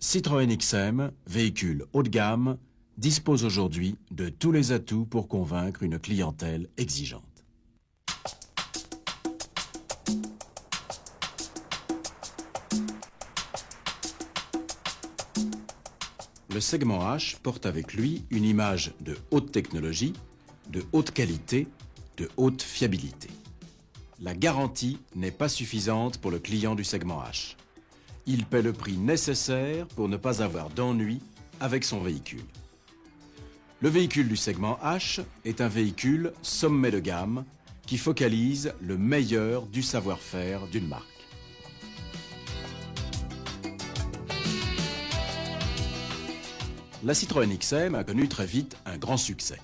Citroën XM, véhicule haut de gamme, dispose aujourd'hui de tous les atouts pour convaincre une clientèle exigeante. Le segment H porte avec lui une image de haute technologie, de haute qualité, de haute fiabilité. La garantie n'est pas suffisante pour le client du segment H. Il paie le prix nécessaire pour ne pas avoir d'ennui avec son véhicule. Le véhicule du segment H est un véhicule sommet de gamme qui focalise le meilleur du savoir-faire d'une marque. La Citroën XM a connu très vite un grand succès.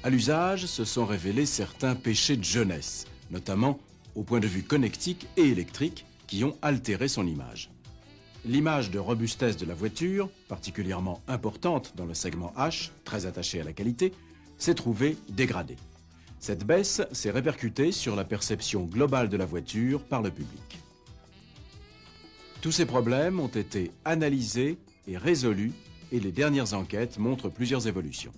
À l'usage, se sont révélés certains péchés de jeunesse, notamment au point de vue connectique et électrique, qui ont altéré son image. L'image de robustesse de la voiture, particulièrement importante dans le segment H, très attaché à la qualité, s'est trouvée dégradée. Cette baisse s'est répercutée sur la perception globale de la voiture par le public. Tous ces problèmes ont été analysés et résolus et les dernières enquêtes montrent plusieurs évolutions.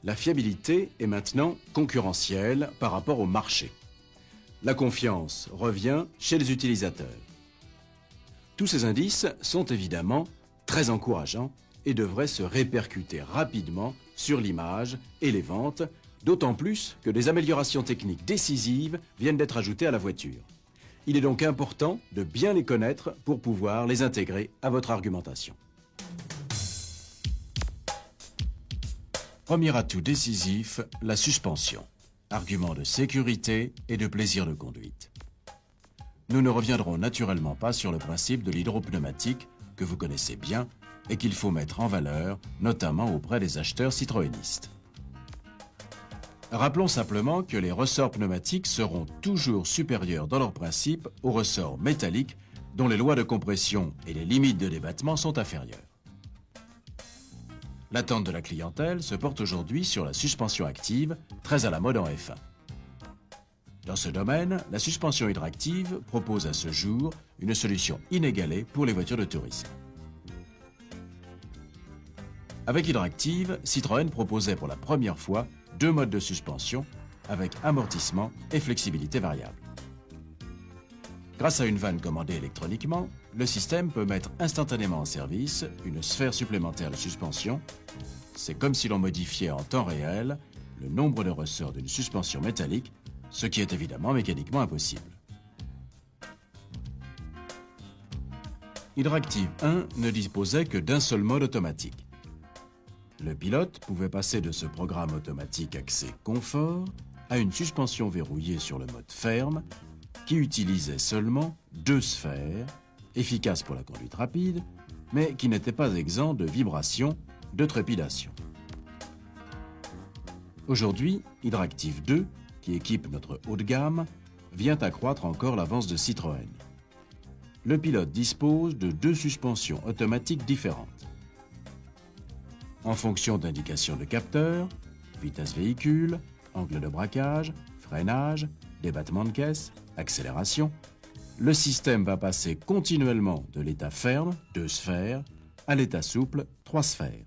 La fiabilité est maintenant concurrentielle par rapport au marché. La confiance revient chez les utilisateurs. Tous ces indices sont évidemment très encourageants et devraient se répercuter rapidement sur l'image et les ventes, d'autant plus que des améliorations techniques décisives viennent d'être ajoutées à la voiture. Il est donc important de bien les connaître pour pouvoir les intégrer à votre argumentation. Premier atout décisif, la suspension. Argument de sécurité et de plaisir de conduite. Nous ne reviendrons naturellement pas sur le principe de l'hydropneumatique que vous connaissez bien et qu'il faut mettre en valeur, notamment auprès des acheteurs citroënistes. Rappelons simplement que les ressorts pneumatiques seront toujours supérieurs dans leur principe aux ressorts métalliques dont les lois de compression et les limites de débattement sont inférieures. L'attente de la clientèle se porte aujourd'hui sur la suspension active, très à la mode en F1. Dans ce domaine, la suspension hydractive propose à ce jour une solution inégalée pour les voitures de tourisme. Avec Hydractive, Citroën proposait pour la première fois deux modes de suspension avec amortissement et flexibilité variable. Grâce à une vanne commandée électroniquement, le système peut mettre instantanément en service une sphère supplémentaire de suspension. C'est comme si l'on modifiait en temps réel le nombre de ressorts d'une suspension métallique, ce qui est évidemment mécaniquement impossible. Hydractive 1 ne disposait que d'un seul mode automatique. Le pilote pouvait passer de ce programme automatique axé confort à une suspension verrouillée sur le mode ferme qui utilisait seulement deux sphères, efficaces pour la conduite rapide, mais qui n'étaient pas exempts de vibrations, de trépidation. Aujourd'hui, Hydractive 2, qui équipe notre haut de gamme, vient accroître encore l'avance de Citroën. Le pilote dispose de deux suspensions automatiques différentes. En fonction d'indications de capteurs, vitesse véhicule, angle de braquage, freinage, débattement de caisse, accélération, le système va passer continuellement de l'état ferme, 2 sphères, à l'état souple, 3 sphères.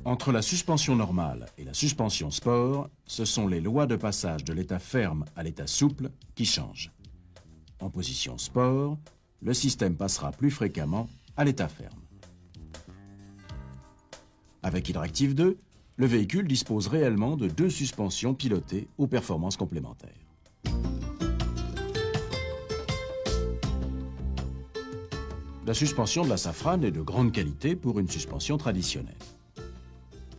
Entre la suspension normale et la suspension sport, ce sont les lois de passage de l'état ferme à l'état souple qui changent. En position sport, le système passera plus fréquemment à l'état ferme. Avec Hydractive 2, le véhicule dispose réellement de deux suspensions pilotées aux performances complémentaires. La suspension de la Safran est de grande qualité pour une suspension traditionnelle.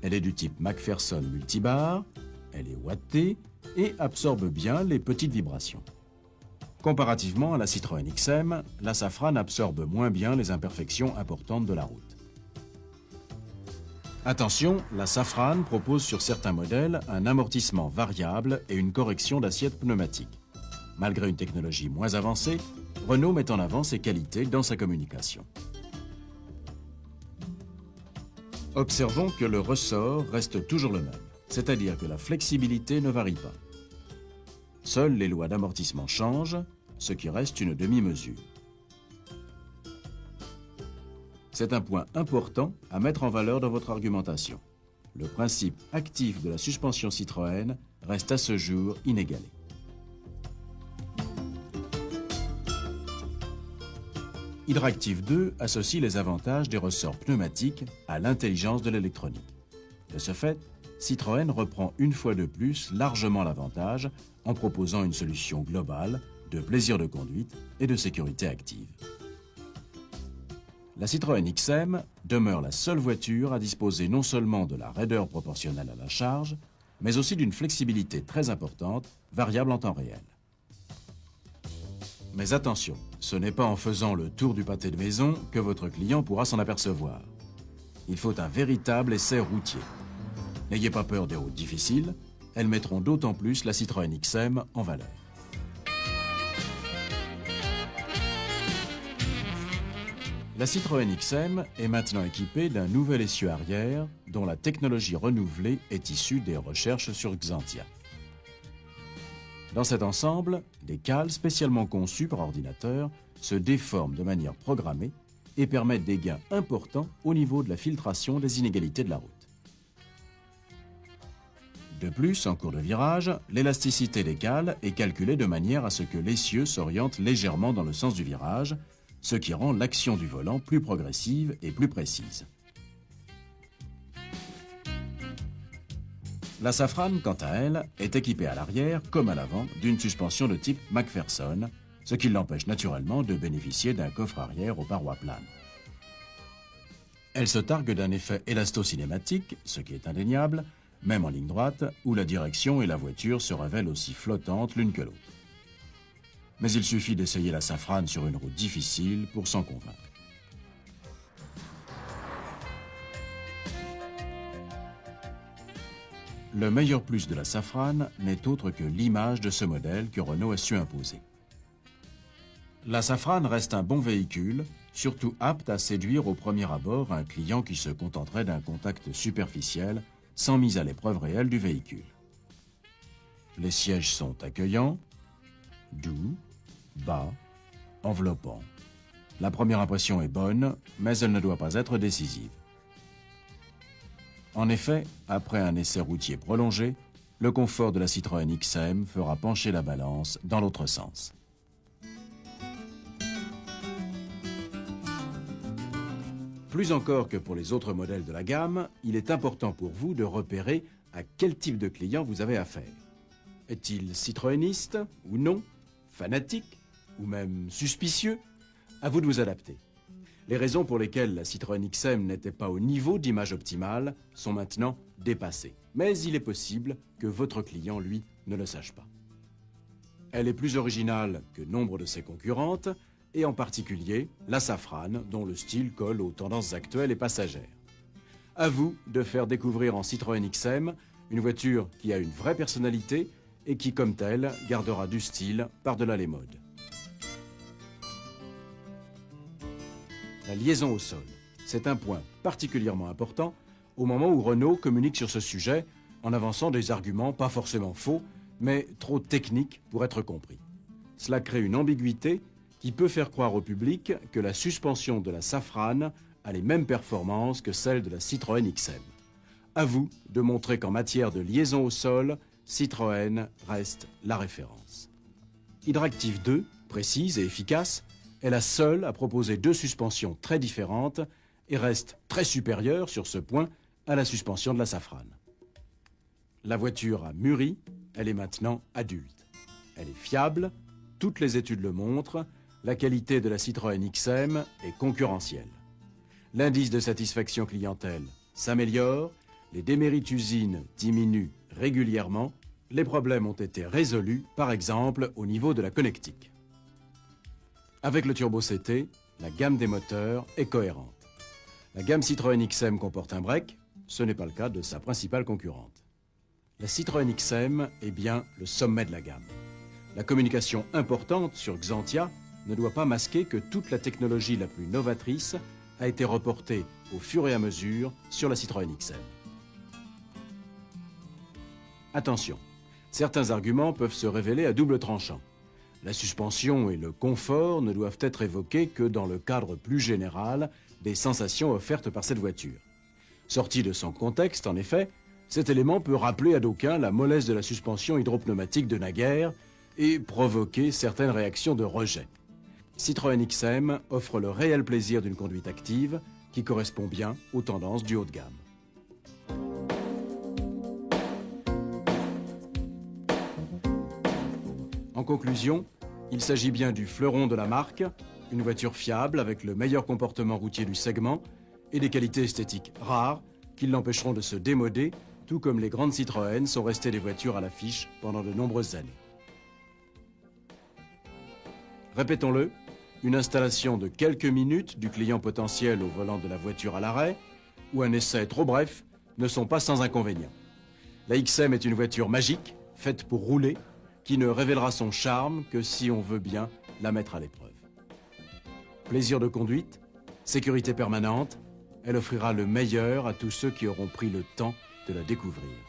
Elle est du type McPherson multibar, elle est wattée et absorbe bien les petites vibrations. Comparativement à la Citroën XM, la Safran absorbe moins bien les imperfections importantes de la route. Attention, la Safran propose sur certains modèles un amortissement variable et une correction d'assiette pneumatique. Malgré une technologie moins avancée, Renault met en avant ses qualités dans sa communication. Observons que le ressort reste toujours le même, c'est-à-dire que la flexibilité ne varie pas. Seules les lois d'amortissement changent, ce qui reste une demi-mesure. C'est un point important à mettre en valeur dans votre argumentation. Le principe actif de la suspension Citroën reste à ce jour inégalé. Hydractive 2 associe les avantages des ressorts pneumatiques à l'intelligence de l'électronique. De ce fait, Citroën reprend une fois de plus largement l'avantage en proposant une solution globale de plaisir de conduite et de sécurité active. La Citroën XM demeure la seule voiture à disposer non seulement de la raideur proportionnelle à la charge, mais aussi d'une flexibilité très importante, variable en temps réel. Mais attention, ce n'est pas en faisant le tour du pâté de maison que votre client pourra s'en apercevoir. Il faut un véritable essai routier. N'ayez pas peur des routes difficiles, elles mettront d'autant plus la Citroën XM en valeur. La Citroën XM est maintenant équipée d'un nouvel essieu arrière dont la technologie renouvelée est issue des recherches sur Xantia. Dans cet ensemble, des cales spécialement conçues par ordinateur se déforment de manière programmée et permettent des gains importants au niveau de la filtration des inégalités de la route. De plus, en cours de virage, l'élasticité des cales est calculée de manière à ce que l'essieu s'oriente légèrement dans le sens du virage, ce qui rend l'action du volant plus progressive et plus précise. La Safrane, quant à elle, est équipée à l'arrière comme à l'avant d'une suspension de type McPherson, ce qui l'empêche naturellement de bénéficier d'un coffre arrière aux parois planes. Elle se targue d'un effet élasto-cinématique, ce qui est indéniable, même en ligne droite, où la direction et la voiture se révèlent aussi flottantes l'une que l'autre. Mais il suffit d'essayer la Safrane sur une route difficile pour s'en convaincre. Le meilleur plus de la Safrane n'est autre que l'image de ce modèle que Renault a su imposer. La Safrane reste un bon véhicule, surtout apte à séduire au premier abord un client qui se contenterait d'un contact superficiel sans mise à l'épreuve réelle du véhicule. Les sièges sont accueillants, doux, bas, enveloppants. La première impression est bonne, mais elle ne doit pas être décisive. En effet, après un essai routier prolongé, le confort de la Citroën XM fera pencher la balance dans l'autre sens. Plus encore que pour les autres modèles de la gamme, il est important pour vous de repérer à quel type de client vous avez affaire. Est-il citroëniste ou non, fanatique ou même suspicieux? À vous de vous adapter. Les raisons pour lesquelles la Citroën XM n'était pas au niveau d'image optimale sont maintenant dépassées. Mais il est possible que votre client, lui, ne le sache pas. Elle est plus originale que nombre de ses concurrentes, et en particulier la Safrane, dont le style colle aux tendances actuelles et passagères. À vous de faire découvrir en Citroën XM une voiture qui a une vraie personnalité et qui, comme telle, gardera du style par-delà les modes. La liaison au sol, c'est un point particulièrement important au moment où Renault communique sur ce sujet en avançant des arguments pas forcément faux, mais trop techniques pour être compris. Cela crée une ambiguïté qui peut faire croire au public que la suspension de la Safrane a les mêmes performances que celle de la Citroën XM. À vous de montrer qu'en matière de liaison au sol, Citroën reste la référence. Hydractive 2, précise et efficace, est la seule à proposer deux suspensions très différentes et reste très supérieure sur ce point à la suspension de la Safrane. La voiture a mûri, elle est maintenant adulte. Elle est fiable, toutes les études le montrent, la qualité de la Citroën XM est concurrentielle. L'indice de satisfaction clientèle s'améliore, les démérites usines diminuent régulièrement, les problèmes ont été résolus, par exemple au niveau de la connectique. Avec le Turbo CT, la gamme des moteurs est cohérente. La gamme Citroën XM comporte un break, ce n'est pas le cas de sa principale concurrente. La Citroën XM est bien le sommet de la gamme. La communication importante sur Xantia ne doit pas masquer que toute la technologie la plus novatrice a été reportée au fur et à mesure sur la Citroën XM. Attention, certains arguments peuvent se révéler à double tranchant. La suspension et le confort ne doivent être évoqués que dans le cadre plus général des sensations offertes par cette voiture. Sorti de son contexte, en effet, cet élément peut rappeler à d'aucuns la mollesse de la suspension hydropneumatique de naguère et provoquer certaines réactions de rejet. Citroën XM offre le réel plaisir d'une conduite active qui correspond bien aux tendances du haut de gamme. En conclusion, il s'agit bien du fleuron de la marque, une voiture fiable avec le meilleur comportement routier du segment et des qualités esthétiques rares qui l'empêcheront de se démoder, tout comme les grandes Citroën sont restées des voitures à l'affiche pendant de nombreuses années. Répétons-le, une installation de quelques minutes du client potentiel au volant de la voiture à l'arrêt ou un essai trop bref ne sont pas sans inconvénients. La XM est une voiture magique, faite pour rouler, qui ne révélera son charme que si on veut bien la mettre à l'épreuve. Plaisir de conduite, sécurité permanente, elle offrira le meilleur à tous ceux qui auront pris le temps de la découvrir.